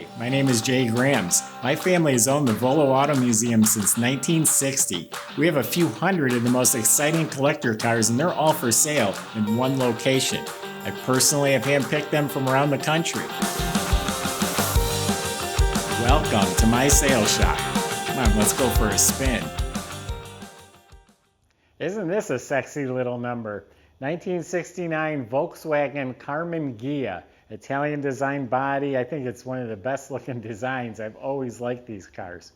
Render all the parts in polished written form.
Hi, my name is Jay Grams. My family has owned the Volo Auto Museum since 1960. We have a few hundred of the most exciting collector cars and they're all for sale in one location. I personally have handpicked them from around the country. Welcome to my sales shop. Come on, let's go for a spin. Isn't this a sexy little number? 1969 Volkswagen Karmann Ghia. Italian design body. I think it's one of the best looking designs. I've always liked these cars.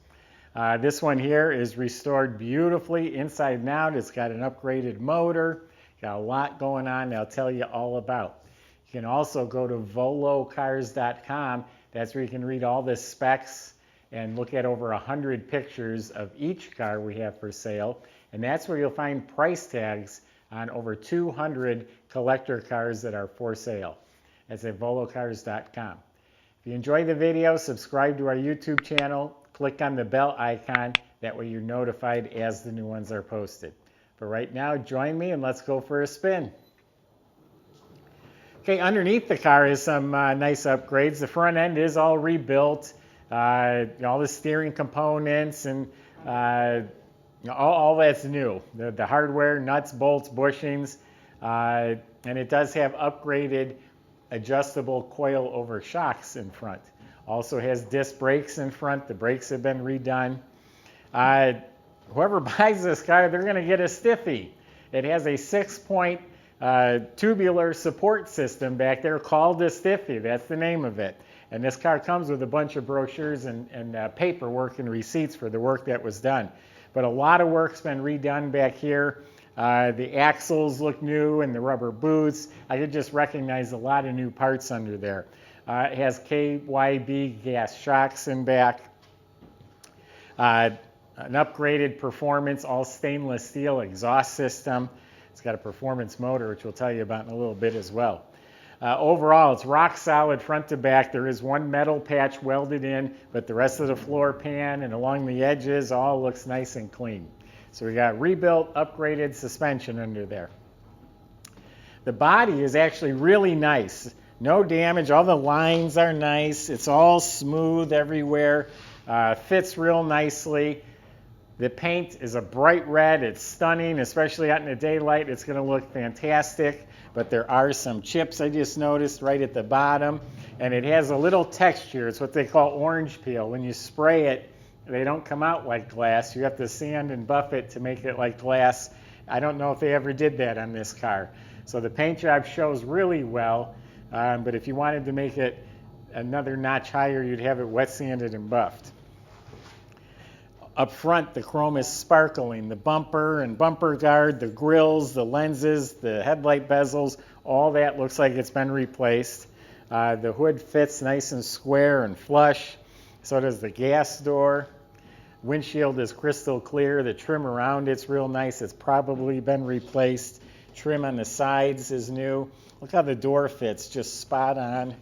This one here is restored beautifully inside and out. It's got an upgraded motor. Got a lot going on I'll tell you all about. You can also go to volocars.com. That's where you can read all the specs and look at over 100 pictures of each car we have for sale. And that's where you'll find price tags on over 200 collector cars that are for sale. That's at volocars.com. If you enjoyed the video, subscribe to our YouTube channel, click on the bell icon, that way you're notified as the new ones are posted. But right now, join me and let's go for a spin. Okay, underneath the car is some nice upgrades. The front end is all rebuilt, all the steering components and all that's new. The hardware, nuts, bolts, bushings, and it does have upgraded adjustable coil over shocks in front. Also has disc brakes in front. The brakes have been redone. Whoever buys this car, they're going to get a stiffy. It has a 6-point tubular support system back there called a stiffy. That's the name of it. And this car comes with a bunch of brochures and paperwork and receipts for the work that was done. But a lot of work's been redone back here. The axles look new and the rubber boots. I could just recognize a lot of new parts under there. It has KYB gas shocks in back. An upgraded performance, all stainless steel exhaust system. It's got a performance motor, which we'll tell you about in a little bit as well. Overall, it's rock solid front to back. There is one metal patch welded in, but the rest of the floor pan and along the edges all looks nice and clean. So we got rebuilt, upgraded suspension under there. The body is actually really nice. No damage. All the lines are nice. It's all smooth everywhere. Fits real nicely. The paint is a bright red. It's stunning, especially out in the daylight. It's going to look fantastic. But there are some chips I just noticed right at the bottom. And it has a little texture. It's what they call orange peel. When you spray it, they don't come out like glass. You have to sand and buff it to make it like glass. I don't know if they ever did that on this car. So the paint job shows really well. But if you wanted to make it another notch higher, you'd have it wet sanded and buffed. Up front, the chrome is sparkling. The bumper and bumper guard, the grills, the lenses, the headlight bezels, all that looks like it's been replaced. The hood fits nice and square and flush. So does the gas door. Windshield is crystal clear. The trim around it's real nice. It's probably been replaced. Trim on the sides is new. Look how the door fits, just spot on.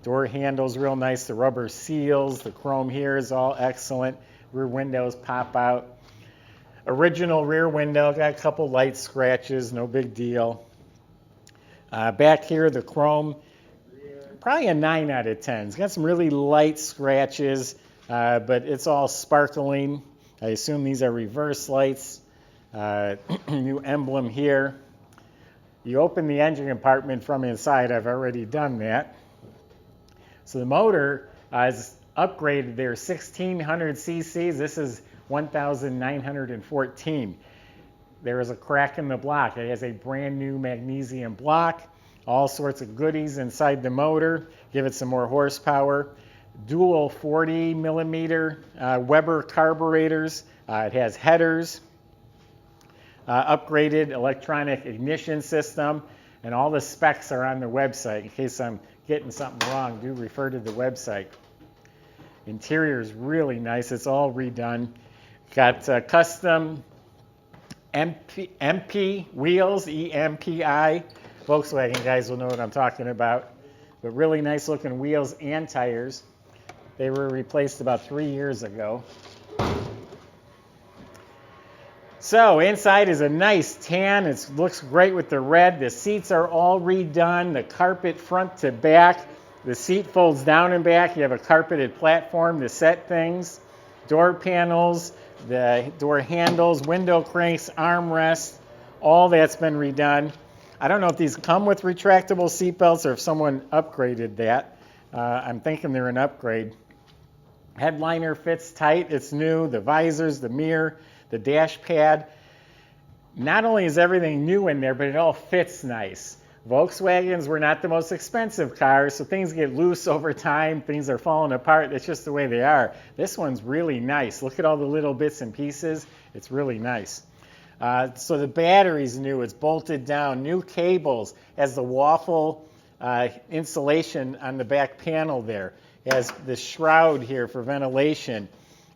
Door handles real nice. The rubber seals. The chrome here is all excellent. Rear windows pop out. Original rear window. Got a couple light scratches. No big deal. Back here, the chrome, probably a 9 out of 10. It's got some really light scratches, but it's all sparkling. I assume these are reverse lights. New emblem here. You open the engine compartment from inside. I've already done that. So the motor is upgraded there, 1600 cc's. This is 1914. There is a crack in the block. It has a brand new magnesium block. All sorts of goodies inside the motor. Give it some more horsepower. Dual 40 millimeter Weber carburetors. It has headers. Upgraded electronic ignition system. And all the specs are on the website. In case I'm getting something wrong, do refer to the website. Interior is really nice. It's all redone. Got custom Empi wheels, EMPI. Volkswagen guys will know what I'm talking about. But really nice looking wheels and tires. They were replaced about 3 years ago. So inside is a nice tan. It looks great with the red. The seats are all redone. The carpet front to back The seat folds down and back. You have a carpeted platform to set things. Door panels, the door handles, window cranks, armrests, all that's been redone. I don't know if these come with retractable seat belts or if someone upgraded that. I'm thinking they're an upgrade. Headliner fits tight, it's new. The visors, the mirror, the dash pad. Not only is everything new in there, but it all fits nice. Volkswagens were not the most expensive cars, so things get loose over time. Things are falling apart. That's just the way they are. This one's really nice. Look at all the little bits and pieces. It's really nice. So the battery's new. It's bolted down. New cables. Has the waffle insulation on the back panel there. It has the shroud here for ventilation.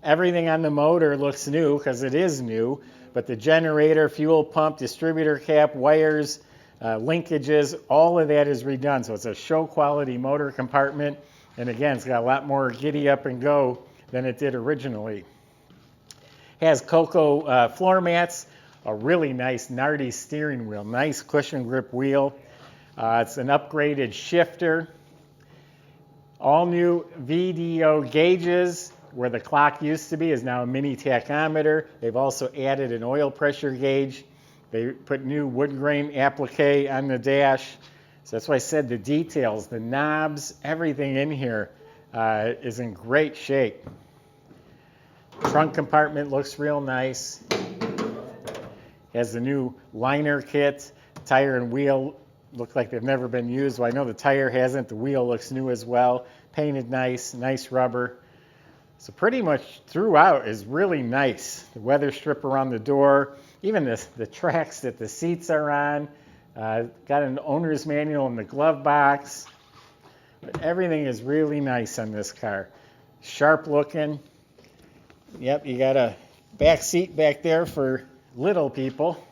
Everything on the motor looks new because it is new, but the generator, fuel pump, distributor cap, wires, linkages, all of that is redone. So it's a show quality motor compartment. And again, it's got a lot more giddy up and go than it did originally. Has Coco floor mats, a really nice Nardi steering wheel, nice cushion grip wheel. It's an upgraded shifter. All new VDO gauges. Where the clock used to be is now a mini tachometer. They've also added an oil pressure gauge. They put new wood grain applique on the dash. So that's why I said the details, the knobs, everything in here is in great shape. Trunk compartment looks real nice. Has the new liner kit. Tire and wheel look like they've never been used. Well, I know the tire hasn't. The wheel looks new as well. Painted nice, nice rubber. So pretty much throughout is really nice. The weather strip around the door, even the tracks that the seats are on. Got an owner's manual in the glove box. But everything is really nice on this car. Sharp looking. Yep, you got a back seat back there for little people.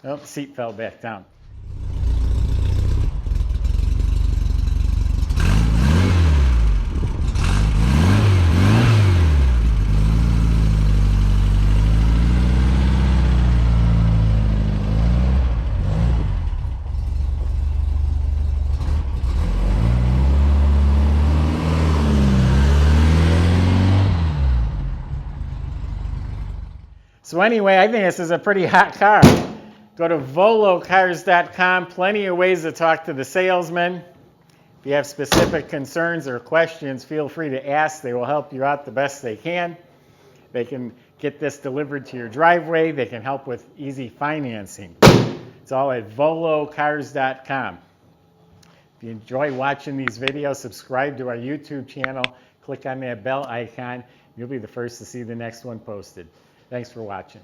Oh, the seat fell back down. So anyway, I think this is a pretty hot car. Go to volocars.com. Plenty of ways to talk to the salesman. If you have specific concerns or questions, feel free to ask. They will help you out the best they can. They can get this delivered to your driveway. They can help with easy financing. It's all at volocars.com. If you enjoy watching these videos, subscribe to our YouTube channel. Click on that bell icon. You'll be the first to see the next one posted. Thanks for watching.